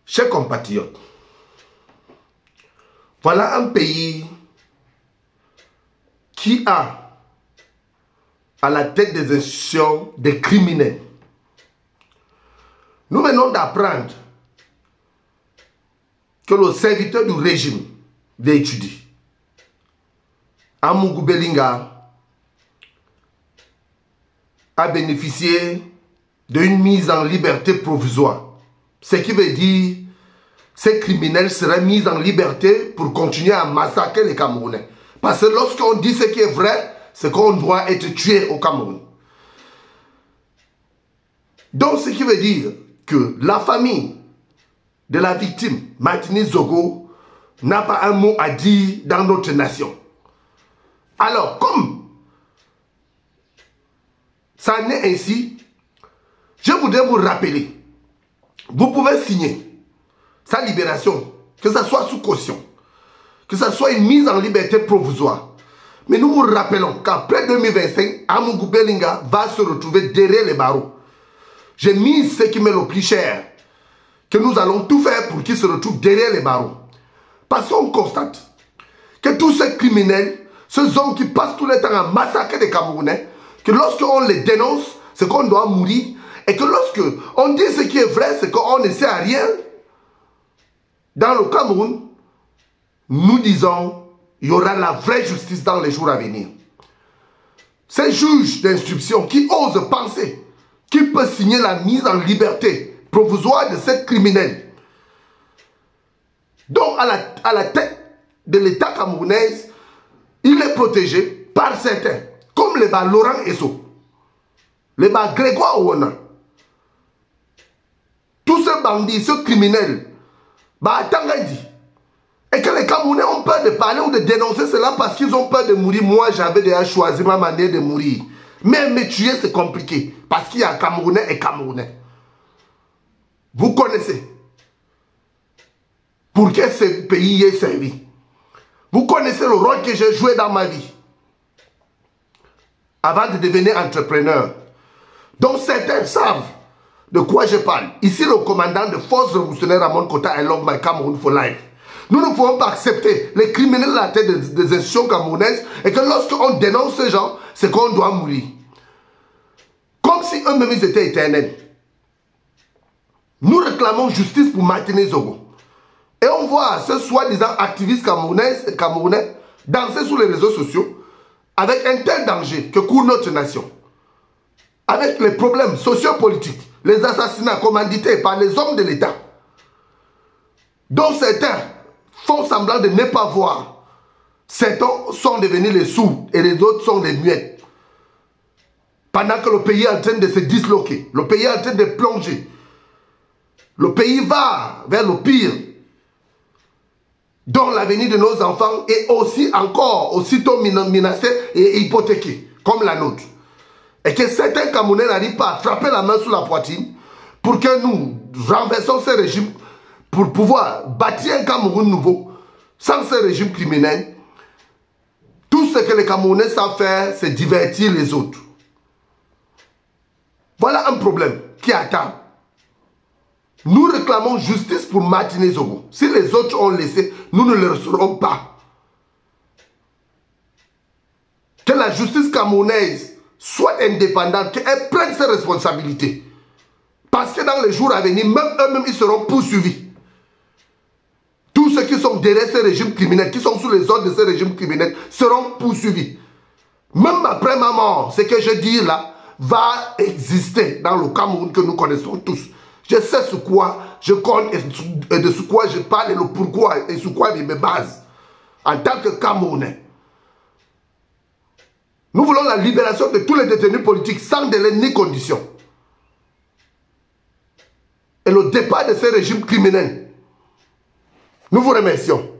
Chers compatriotes, voilà un pays qui a à la tête des institutions des criminels. Nous venons d'apprendre que le serviteur du régime d'étudier, Amougou Belinga, a bénéficié d'une mise en liberté provisoire. Ce qui veut dire que ces criminels seraient mis en liberté pour continuer à massacrer les Camerounais. Parce que lorsqu'on dit ce qui est vrai, c'est qu'on doit être tué au Cameroun. Donc ce qui veut dire que la famille de la victime, Martini Zogo, n'a pas un mot à dire dans notre nation. Alors, comme ça n'est ainsi, je voudrais vous rappeler, vous pouvez signer sa libération, que ce soit sous caution, que ce soit une mise en liberté provisoire. Mais nous vous rappelons qu'après 2025, Amougou Belinga va se retrouver derrière les barreaux. J'ai mis ce qui m'est le plus cher, que nous allons tout faire pour qu'il se retrouve derrière les barreaux. Parce qu'on constate que tous ces criminels, ces hommes qui passent tout le temps à massacrer des Camerounais, que lorsqu'on les dénonce, c'est qu'on doit mourir, et que lorsqu'on dit ce qui est vrai, c'est qu'on ne sait rien. Dans le Cameroun, nous disons, il y aura la vraie justice dans les jours à venir. Ces juges d'instruction qui osent penser qu'ils peuvent signer la mise en liberté provisoire de ces criminels, donc à la tête de l'État camerounais, il est protégé par certains, comme les bas Laurent Esso, les bas Grégoire Ouona. Tous ces bandits, ces criminels, bah Tangadi. Et que les Camerounais ont peur de parler ou de dénoncer cela parce qu'ils ont peur de mourir. Moi, j'avais déjà choisi ma manière de mourir. Mais me tuer, c'est compliqué. Parce qu'il y a Camerounais et Camerounais. Vous connaissez. Pour que ce pays ait servi. Vous connaissez le rôle que j'ai joué dans ma vie. Avant de devenir entrepreneur. Donc certains savent de quoi je parle. Ici, le commandant de force révolutionnaire Ramon Kota, I love my Cameroon for life. Nous ne pouvons pas accepter les criminels à la tête des institutions camerounaises et que lorsqu'on dénonce ces gens, c'est qu'on doit mourir. Comme si eux-mêmes ils étaient éternels. Nous réclamons justice pour Martini Zogo. Et on voit ce soi-disant activistes camerounais danser sur les réseaux sociaux avec un tel danger que court notre nation. Avec les problèmes sociopolitiques, les assassinats commandités par les hommes de l'État, dont certains font semblant de ne pas voir. Certains sont devenus les sourds et les autres sont les muettes. Pendant que le pays est en train de se disloquer, le pays est en train de plonger. Le pays va vers le pire, dont l'avenir de nos enfants est aussi encore aussitôt menacé et hypothéqué, comme la nôtre. Et que certains Camerounais n'arrivent pas à frapper la main sur la poitrine pour que nous renversons ce régime, pour pouvoir bâtir un Cameroun nouveau, sans ce régime criminel. Tout ce que les Camerounais savent faire, c'est divertir les autres. Voilà un problème qui attend. Nous réclamons justice pour Martini Zogo. Si les autres ont laissé, nous ne le resterons pas. Que la justice camerounaise soit indépendante, qu'elle prenne ses responsabilités. Parce que dans les jours à venir, même eux-mêmes, ils seront poursuivis. Tous ceux qui sont derrière ces régimes criminels, qui sont sous les ordres de ces régimes criminels, seront poursuivis. Même après ma mort, ce que je dis là, va exister dans le Cameroun que nous connaissons tous. Je sais sur quoi je compte et de sur quoi je parle et le pourquoi et sur quoi je me base. En tant que Camerounais. Nous voulons la libération de tous les détenus politiques sans délai ni condition. Et le départ de ces régimes criminels. Nous vous remercions.